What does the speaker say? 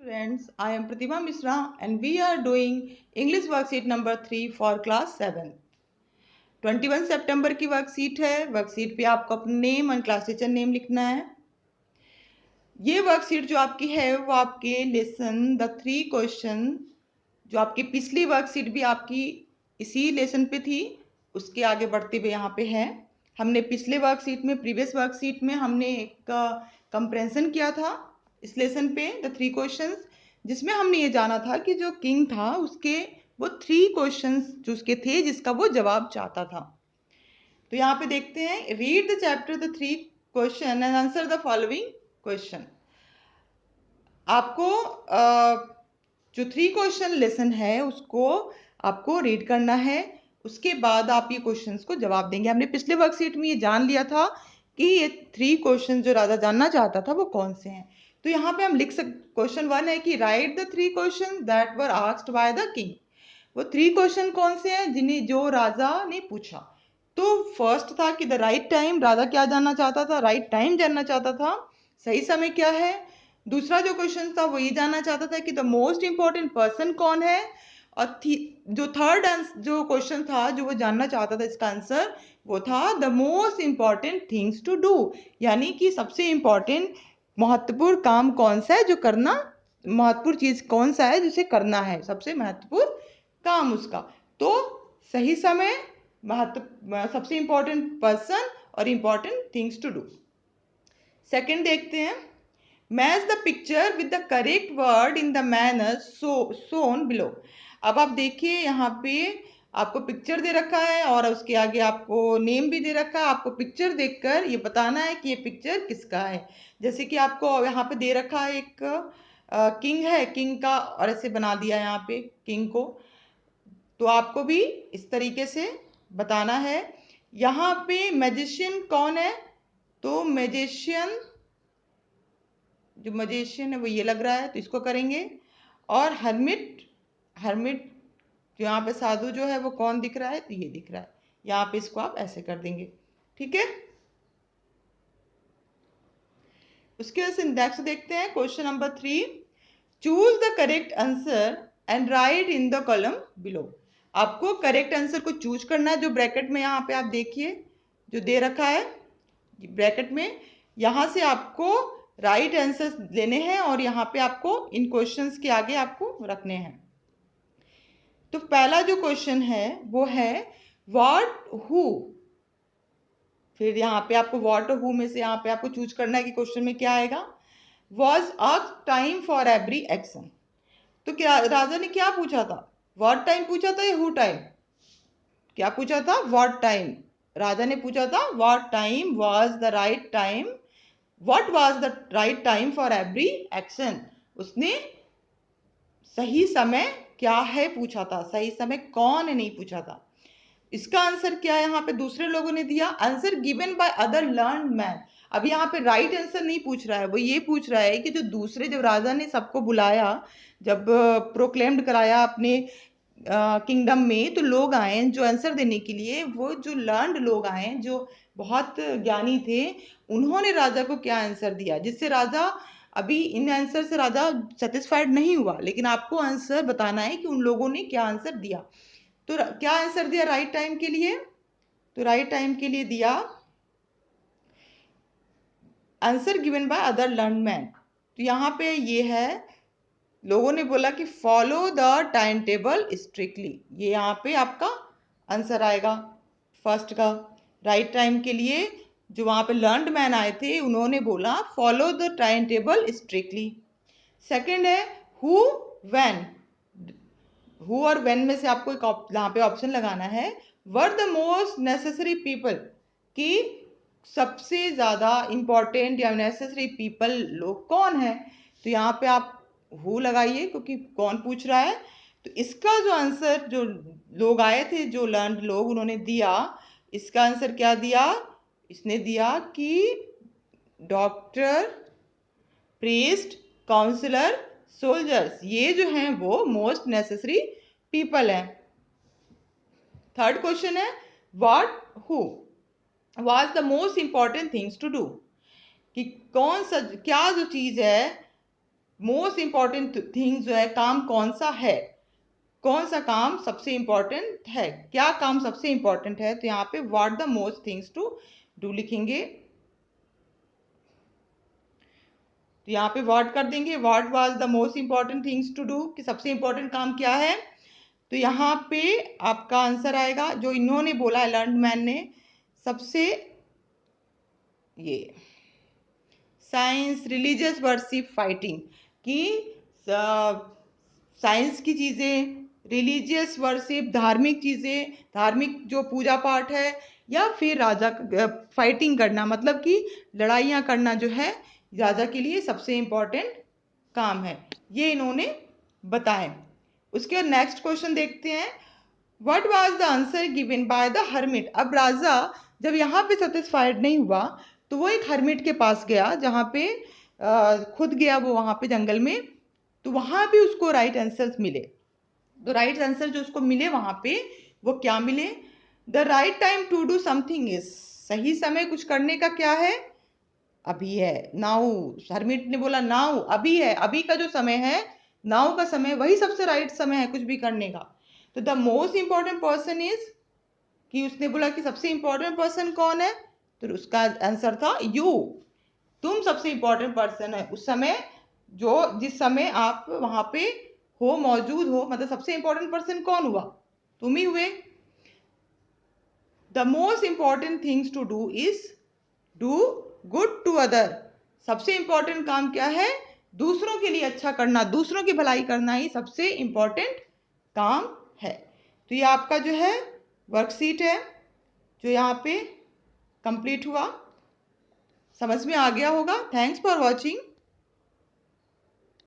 Friends, I am Pratima Misra and we are doing English worksheet number 3 for class 7. 21 सितंबर की worksheet है। Worksheet पे आपको अपना name और क्लास टीचर नेम लिखना है। ये वर्कशीट जो आपकी है वो आपके लेसन द 3 क्वेश्चन जो आपकी पिछली वर्कशीट भी आपकी इसी लेसन पे थी, उसके आगे बढ़ते हुए यहाँ पे है। हमने पिछले वर्कशीट में प्रीवियस वर्कशीट में हमने एक कंप्रेंशन किया था इस लेसन पे द 3 क्वेश्चंस, जिसमें हमने ये जाना था कि जो किंग था उसके वो 3 क्वेश्चंस जो उसके थे जिसका वो जवाब चाहता था। तो यहाँ पे देखते हैं, read the chapter the 3 question and answer the following question. आपको जो 3 क्वेश्चन लेसन है उसको आपको रीड करना है, उसके बाद आप ये क्वेश्चंस को जवाब देंगे। हमने पिछले वर्कशीट में ये जान लिया था कि ये 3 क्वेश्चन जो राजा जानना चाहता था वो कौन से हैं। तो यहाँ पे हम लिख सकते, क्वेश्चन 1 है कि right the 3 question that were asked by the king. वो 3 क्वेश्चन कौन से हैं जिन्हें जो राजा ने पूछा। तो फर्स्ट था कि द राइट टाइम, राजा क्या जानना चाहता था, राइट टाइम जानना चाहता था, सही समय क्या है। दूसरा जो क्वेश्चन था वो ये जानना चाहता था कि द मोस्ट इंपॉर्टेंट पर्सन कौन है। और जो थर्ड जो क्वेश्चन था जो वो जानना चाहता था, इसका आंसर वो था the most important things to do, यानी कि सबसे इंपॉर्टेंट महत्वपूर्ण काम कौन सा है जो करना, महत्वपूर्ण चीज कौन सा है जिसे करना है, सबसे महत्वपूर्ण काम उसका। तो सही समय, महत्व, सबसे इंपॉर्टेंट पर्सन और important things to do. Second देखते हैं, match the picture with the correct word in the manner shown below. अब आप देखिए यहाँ पे आपको पिक्चर दे रखा है और उसके आगे आपको नेम भी दे रखा है। आपको पिक्चर देखकर ये बताना है कि ये पिक्चर किसका है। जैसे कि आपको यहाँ पे दे रखा है एक किंग है, किंग का और ऐसे बना दिया है यहाँ पे किंग को, तो आपको भी इस तरीके से बताना है। यहाँ पे मैजिशियन कौन है, तो मैजिशियन, जो मैजिशियन है वो ये लग रहा है तो इसको करेंगे। और हर्मिट, हर्मिट जो यहाँ पे साधु जो है वो कौन दिख रहा है, तो ये दिख रहा है, यहाँ पे इसको आप ऐसे कर देंगे। ठीक है, उसके बाद नेक्स्ट देखते हैं question number 3, choose the correct answer and right in the column below. आपको करेक्ट आंसर को चूज करना है, जो ब्रैकेट में यहाँ पे आप देखिए जो दे रखा है ब्रैकेट में, यहाँ से आपको राइट आंसर लेने हैं और यहाँ पे आपको इन क्वेश्चंस के आगे आपको रखने हैं। तो पहला जो क्वेश्चन है वो है व्हाट हु, फिर यहाँ पे आपको व्हाट और हु में से यहाँ पे आपको चूज करना है कि क्वेश्चन में क्या आएगा। Was a time for every action, तो क्या राजा ने क्या पूछा था, व्हाट टाइम पूछा था या हु टाइम, क्या पूछा था, व्हाट टाइम। राजा ने पूछा था what time was the right time, what was the right time for every action. उसने सही समय क्या है पूछा था, सही समय कौन है नहीं पूछा था। इसका आंसर क्या है यहाँ पे दूसरे लोगों ने दिया, answer given by other learn man. अब यहाँ पे राइट आंसर नहीं पूछ रहा है, वो ये पूछ रहा है कि जो दूसरे, जब राजा ने सबको बुलाया, जब प्रोक्लेम्ड कराया अपने किंगडम में, तो लोग आए जो आंसर देने के लिए, वो जो लर्नड लोग आए जो बहुत ज्ञानी थे, उन्होंने राजा को क्या आंसर दिया, जिससे राजा अभी इन आंसर से राजा सेटिस्फाइड नहीं हुआ, लेकिन आपको आंसर बताना है कि उन लोगों ने क्या आंसर दिया। तो क्या आंसर दिया राइट टाइम के लिए, तो राइट टाइम के लिए दिया answer given by other learn man. तो यहाँ पे ये है, लोगों ने बोला कि follow the time table strictly, ये यहाँ पे आपका आंसर आएगा फर्स्ट का। राइट टाइम के लिए जो वहाँ पे लर्नड मैन आए थे उन्होंने बोला follow the time table strictly. Second है हु व्हेन, हु और व्हेन में से आपको एक यहाँ पे ऑप्शन लगाना है, were the most necessary people, कि सबसे ज़्यादा इंपॉर्टेंट या नेसेसरी पीपल लोग कौन है। तो यहाँ पे आप हु लगाइए क्योंकि कौन पूछ रहा है। तो इसका जो आंसर, जो लोग आए थे जो लर्न लोग, उन्होंने दिया, इसका आंसर क्या दिया, इसने दिया कि डॉक्टर, प्रीस्ट, काउंसलर, सोल्जर्स, ये जो हैं वो मोस्ट नेसेसरी पीपल हैं। थर्ड क्वेश्चन है what who was the most important things to do, कि कौन सा, क्या जो चीज है मोस्ट इंपॉर्टेंट थिंग जो है, काम कौन सा है, कौन सा काम सबसे इंपॉर्टेंट है, क्या काम सबसे इंपॉर्टेंट है। तो यहाँ पे what the most things to do लिखेंगे। तो यहाँ पे व्हाट कर देंगे, what was the most important things to do, कि सबसे इंपॉर्टेंट काम क्या है। तो यहाँ पे आपका आंसर आएगा जो इन्होंने बोला, लर्न मैन ने, सबसे ये साइंस, रिलीजियस वर्शिप, फाइटिंग, की साइंस की चीज़ें, रिलीजियस वर्शिप, धार्मिक चीज़ें, धार्मिक जो पूजा पाठ है, या फिर राजा फाइटिंग करना, मतलब कि लड़ाइयाँ करना जो है राजा के लिए सबसे इम्पोर्टेंट काम है, ये इन्होंने बताए। उसके बाद नेक्स्ट क्वेश्चन देखते हैं, what was the answer given by the hermit. अब राजा जब यहाँ पे सेटिस्फाइड नहीं हुआ तो वो एक हर्मिट के पास गया, जहाँ पे खुद गया वो वहाँ पे जंगल में, तो वहाँ भी उसको राइट आंसर्स मिले। तो राइट आंसर जो उसको मिले वहाँ पे वो क्या मिले, the right time to do something is, सही समय कुछ करने का क्या है, अभी है, नाउ। हरमिट ने बोला नाउ, अभी है, अभी का जो समय है, नाउ का समय, वही सबसे राइट समय है कुछ भी करने का। तो the most important person is, कि उसने बोला कि सबसे इंपॉर्टेंट पर्सन कौन है, तो उसका आंसर था यू, तुम सबसे इंपॉर्टेंट पर्सन है उस समय, जो जिस समय आप वहां पे हो, मौजूद हो, मतलब सबसे इंपॉर्टेंट पर्सन कौन हुआ, तुम ही हुए। The most important things to do is do good to other, सबसे इंपॉर्टेंट काम क्या है, दूसरों के लिए अच्छा करना, दूसरों की भलाई करना ही सबसे इंपॉर्टेंट काम है। तो ये आपका जो है वर्कशीट है जो यहाँ पे कंप्लीट हुआ, समझ में आ गया होगा। Thanks for watching.